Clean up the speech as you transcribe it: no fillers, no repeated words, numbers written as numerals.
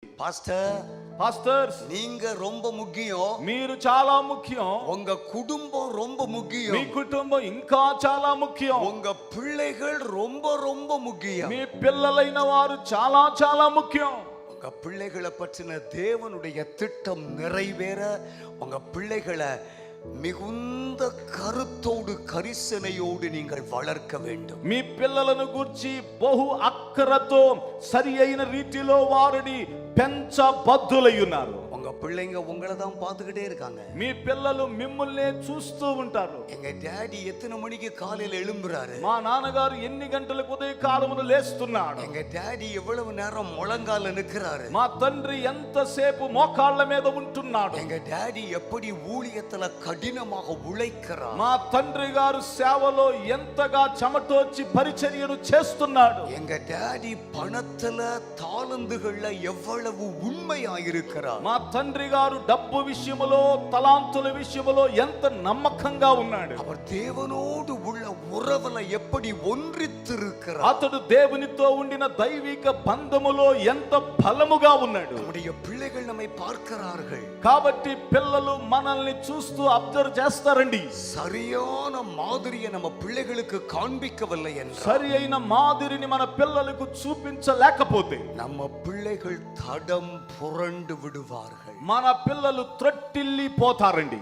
Pastors நீங்க ரொம்ப முக்கியம். మీరు చాలా ముఖ్యం. உங்க குடும்பம் ரொம்ப முக்கியம். మీ కుటుంబం ఇంకా చాలా ముఖ్యం. உங்க பிள்ளைகள் ரொம்ப ரொம்ப முக்கியம். మీ పిల్లలైన వారు చాలా చాలా ముఖ్యం. உங்க பிள்ளைகளை பற்றின தேவனுடைய திட்டம் நிறைவேற உங்க பிள்ளைகளை மிகுந்த கருத்தோடு கரிசனையோடு நீங்கள் வளர்க்க வேண்டும். మీ పిల్లలను గురించి బహు అక్కరతో సరి అయిన రీతిలో వారిని పెంచబద్దులై ఉన్నారు. உங்க பிள்ளைங்க உங்களை தான் பார்த்துக்கிட்டே இருக்காங்க. మీ పిల్లలు మిమ్మల్ని చూస్తూ ఉంటారు. எங்க డాడీ எத்தனை மணிக்கு காலையில எழும்புறாரு, మా నాన్నగారు ఎన్ని గంటలకు ఉదయ కాలమున లేస్తున్నాడు, எங்க డాడీ எவ்வளவு நேரம் முழங்கால நிற்கிறாரு, మా తండ్రి ఎంతసేపు మోకాళ్ళ మీద ఉంటున్నాడు, எங்க డాడీ எப்படி ஊழியத்துல కఠినமாக ఉழைக்கிறார், మా తండ్రి గారు సేవలో ఎంతగా చెమటోర్చి పరిచర్యను చేస్తున్నాడు, எங்க డాడీ பணத்துல தாளந்துகள்ல எவ்வளவு உண்மையாயிருக்கிறார், మా తండ్రి గారు డబ్బు విషయములో తలాంతుల విషయములో ఎంత నమ్మకంగా ఉన్నాడు, அவர் தேவனோடு உள்ள உறவுல எப்படி ஒன்றித்திருக்கிறார், అతడు దేవునితో ఉండిన దైవిక బంధములో ఎంత బలముగా ఉన్నాడు. நம்முடைய பிள்ளைகள் நம்மை பார்க்கிறார்கள். కాబట్టి పిల్లలు మనల్ని చూస్తూ అబ్జర్వ్ చేస్తారండి. சரியான மாதிரியை நம்ம பிள்ளைகளுக்கு காண்பிக்கவில்லை என்றால், సరి అయిన మాదిరిని మన పిల్లలకు చూపించలేకపోతే நம்ம பிள்ளைகள் தடம் புரண்டு விடுவார்கள். మన పిల్లలు త్రొట్టిల్లిపోతారండి.